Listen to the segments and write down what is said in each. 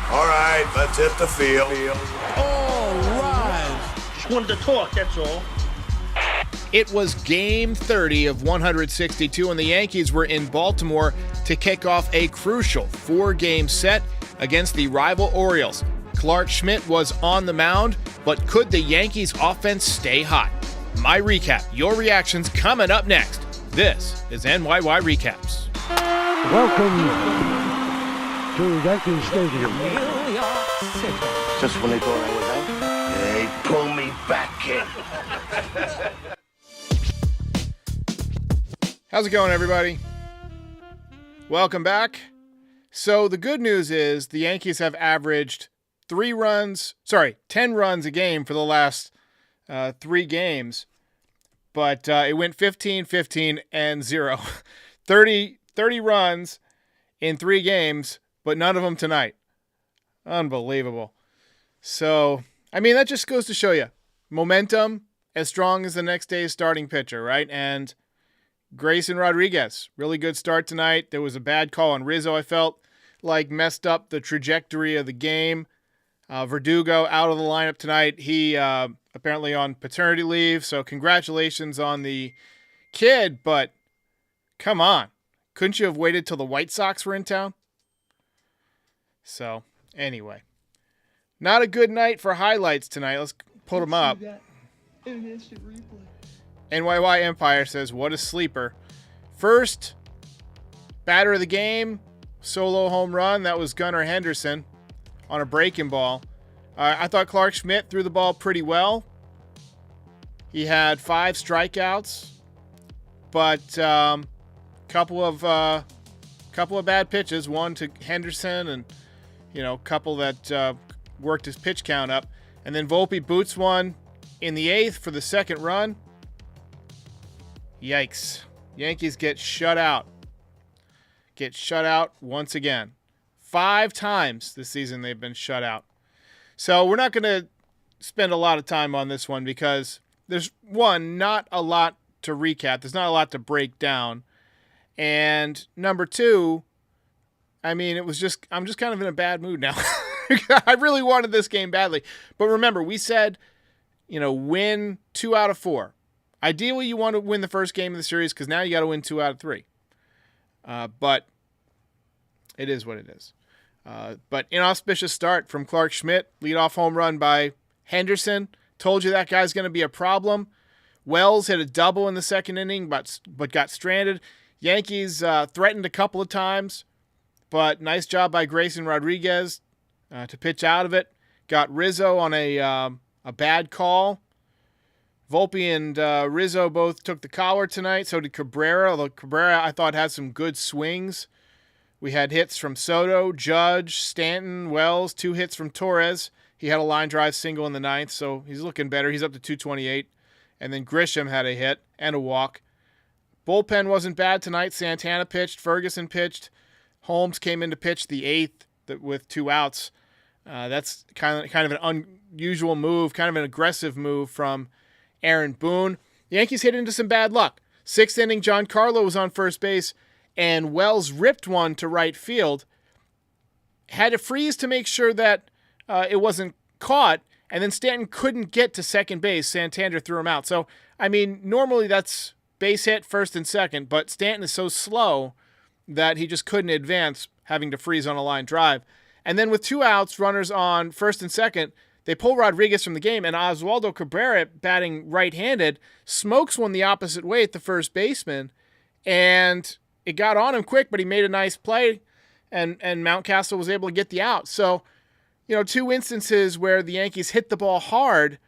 All right, let's hit the field. All right. Just wanted to talk, that's all. It was Game 30 of 162, and the Yankees were in Baltimore to kick off a crucial 4-game set against the rival Orioles. Clarke Schmidt was on the mound, but could the Yankees offense stay hot? My recap, your reactions coming up next. This is NYY Recaps. Welcome to Yankee Stadium. Just when they thought I was out, they pull me back, kid. How's it going, everybody? Welcome back. So the good news is the Yankees have averaged 10 runs a game for the last 3 games. But it went 15, 15, and 0. 30 runs in 3 games, but none of them tonight. Unbelievable. So, I mean, that just goes to show you. Momentum as strong as the next day's starting pitcher, right? And Grayson Rodriguez, really good start tonight. There was a bad call on Rizzo, I felt like messed up the trajectory of the game. Verdugo out of the lineup tonight. He apparently on paternity leave, so congratulations on the kid, but come on. Couldn't you have waited till the White Sox were in town? So, anyway. Not a good night for highlights tonight. Let's put them up. NYY Empire says, what a sleeper. First batter of the game, solo home run. That was Gunnar Henderson on a breaking ball. I thought Clarke Schmidt threw the ball pretty well. He had 5 strikeouts, but couple of bad pitches. One to Henderson, and a couple that worked his pitch count up. And then Volpe boots one in the 8th for the second run. Yikes! Yankees get shut out. Get shut out once again. 5 times this season they've been shut out. So we're not going to spend a lot of time on this one because there's, not a lot to recap. There's not a lot to break down. And number 2, I mean, I'm just kind of in a bad mood now. I really wanted this game badly. But remember, we said, win 2 out of 4. Ideally, you want to win the first game of the series because now you got to win 2 out of 3. But it is what it is. But inauspicious start from Clarke Schmidt. Leadoff home run by Henderson. Told you that guy's going to be a problem. Wells hit a double in the second inning, but got stranded. Yankees threatened a couple of times, but nice job by Grayson Rodriguez to pitch out of it. Got Rizzo on a bad call. Volpe and Rizzo both took the collar tonight. So did Cabrera, although Cabrera I thought had some good swings. We had hits from Soto, Judge, Stanton, Wells, 2 hits from Torres. He had a line drive single in the 9th, so he's looking better. He's up to 228. And then Grisham had a hit and a walk. Bullpen wasn't bad tonight. Santana pitched. Ferguson pitched. Holmes came in to pitch the 8th with 2 outs. That's kind of an unusual move, kind of an aggressive move from Aaron Boone. The Yankees hit into some bad luck. 6th inning, Giancarlo was on first base, and Wells ripped one to right field. Had to freeze to make sure that it wasn't caught, and then Stanton couldn't get to second base. Santander threw him out. So, I mean, normally that's base hit, first and second, but Stanton is so slow that he just couldn't advance, having to freeze on a line drive. And then with 2 outs, runners on first and second, they pull Rodriguez from the game, and Oswaldo Cabrera, batting right-handed, smokes one the opposite way at the first baseman, and it got on him quick, but he made a nice play, and Mountcastle was able to get the out. So, 2 instances where the Yankees hit the ball hard,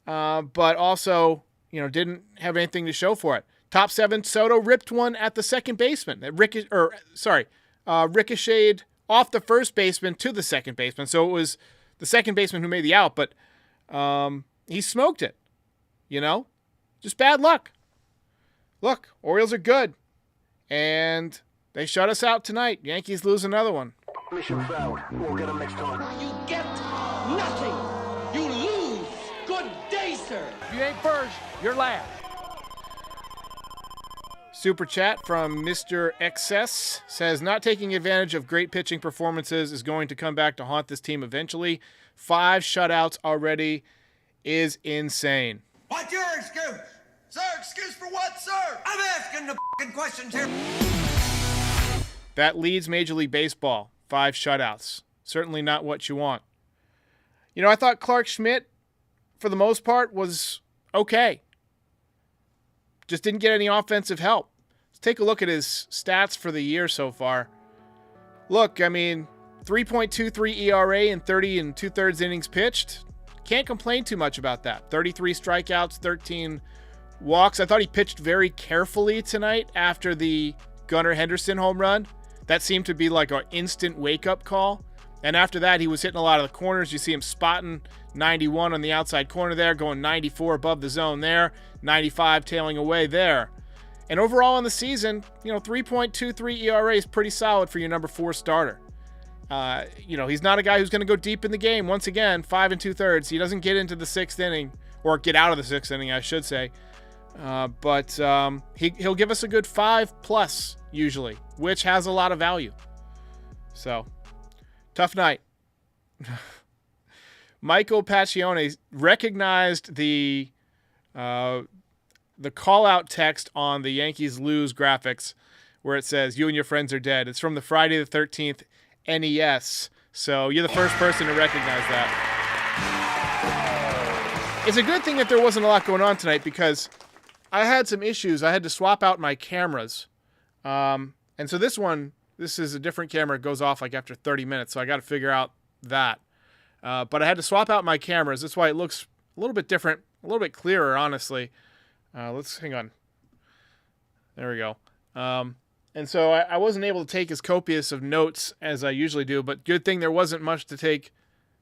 but also, didn't have anything to show for it. Top 7, Soto ripped one at the second baseman. Ricocheted off the first baseman to the second baseman. So it was the second baseman who made the out, but he smoked it. Just bad luck. Look, Orioles are good, and they shut us out tonight. Yankees lose another one. Mission failed. We'll get them next time. You get nothing. You lose. Good day, sir. If you ain't first, you're last. Super chat from Mr. XS says, not taking advantage of great pitching performances is going to come back to haunt this team eventually. 5 shutouts already is insane. What's your excuse? Sir, excuse for what, sir? I'm asking the f***ing questions here. That leads Major League Baseball. 5 shutouts. Certainly not what you want. You know, I thought Clark Schmidt, for the most part, was okay. Just didn't get any offensive help. Let's take a look at his stats for the year so far. Look, I mean, 3.23 ERA in 30 2/3 innings pitched. Can't complain too much about that. 33 strikeouts, 13 walks. I thought he pitched very carefully tonight after the Gunnar Henderson home run. That seemed to be like an instant wake-up call. And after that, he was hitting a lot of the corners. You see him spotting 91 on the outside corner there, going 94 above the zone there, 95 tailing away there. And overall in the season, 3.23 ERA is pretty solid for your number 4 starter. He's not a guy who's going to go deep in the game. Once again, 5 2/3. He doesn't get into the 6th inning, or get out of the 6th inning, I should say. But he'll give us a good 5+ usually, which has a lot of value. So, tough night. Michael Pacione recognized the call-out text on the Yankees lose graphics where it says, "You and your friends are dead." It's from the Friday the 13th NES. So you're the first person to recognize that. It's a good thing that there wasn't a lot going on tonight because I had some issues. I had to swap out my cameras. And so this is a different camera. It goes off like after 30 minutes. So I got to figure out that. But I had to swap out my cameras. That's why it looks a little bit different, a little bit clearer, honestly. Let's hang on. There we go. And so I wasn't able to take as copious of notes as I usually do, but good thing there wasn't much to take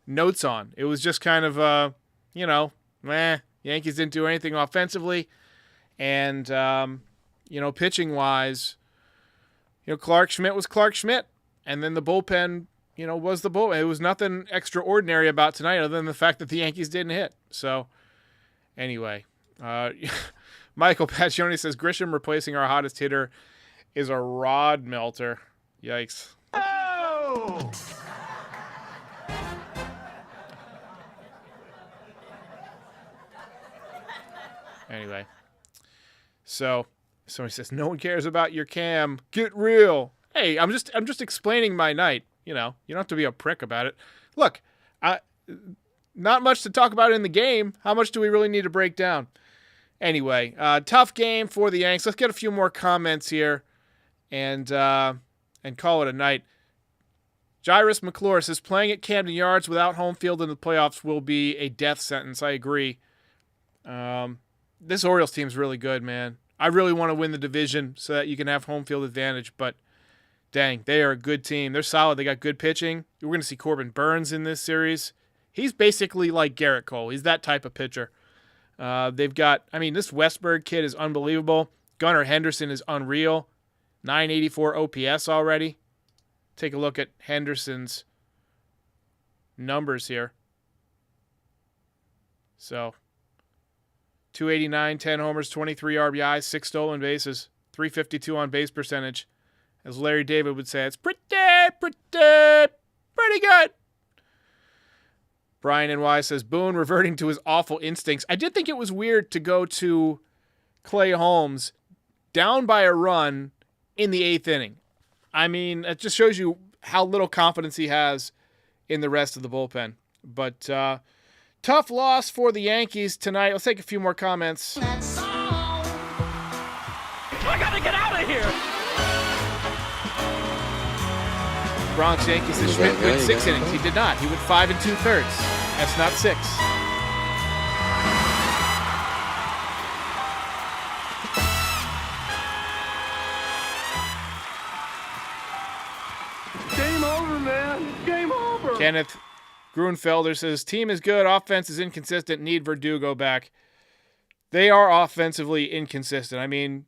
notes on. It was just kind of, Yankees didn't do anything offensively. And, pitching-wise, Clark Schmidt was Clark Schmidt. And then the bullpen, was the bullpen. It was nothing extraordinary about tonight other than the fact that the Yankees didn't hit. So, anyway, Michael Pacione says, Grisham replacing our hottest hitter is a rod melter. Yikes. Oh! Anyway. So, somebody says, no one cares about your cam. Get real. Hey, I'm just explaining my night. You don't have to be a prick about it. Look, not much to talk about in the game. How much do we really need to break down? Anyway, tough game for the Yanks. Let's get a few more comments here and call it a night. Jairus McClure says, playing at Camden Yards without home field in the playoffs will be a death sentence. I agree. This Orioles team's really good, man. I really want to win the division so that you can have home field advantage, but dang, they are a good team. They're solid. They got good pitching. We're going to see Corbin Burns in this series. He's basically like Garrett Cole. He's that type of pitcher. They've got, this Westberg kid is unbelievable. Gunnar Henderson is unreal. 984 OPS already. Take a look at Henderson's numbers here. So, 289, 10 homers, 23 RBIs, 6 stolen bases, 352 on base percentage. As Larry David would say, it's pretty good. Brian NY says, Boone reverting to his awful instincts. I did think it was weird to go to Clay Holmes down by a run in the 8th inning. It just shows you how little confidence he has in the rest of the bullpen. But tough loss for the Yankees tonight. Let's take a few more comments. I gotta get out of here! Bronx Yankees says Schmidt went 6 innings. He did not. He went 5 2/3. That's not 6. Game over, man. Game over. Kenneth Grunfelder says, team is good. Offense is inconsistent. Need Verdugo back. They are offensively inconsistent.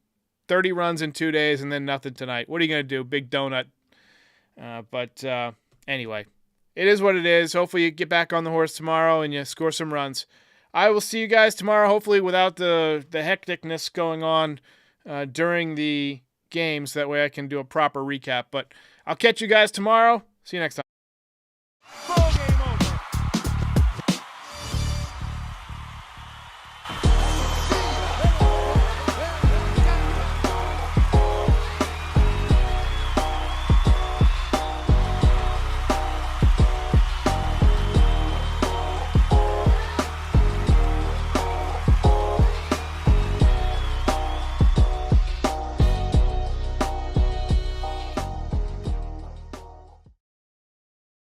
30 runs in 2 days and then nothing tonight. What are you going to do? Big donut. But anyway, it is what it is. Hopefully you get back on the horse tomorrow and you score some runs. I will see you guys tomorrow, hopefully without the hecticness going on during the games. That way I can do a proper recap. But I'll catch you guys tomorrow. See you next time.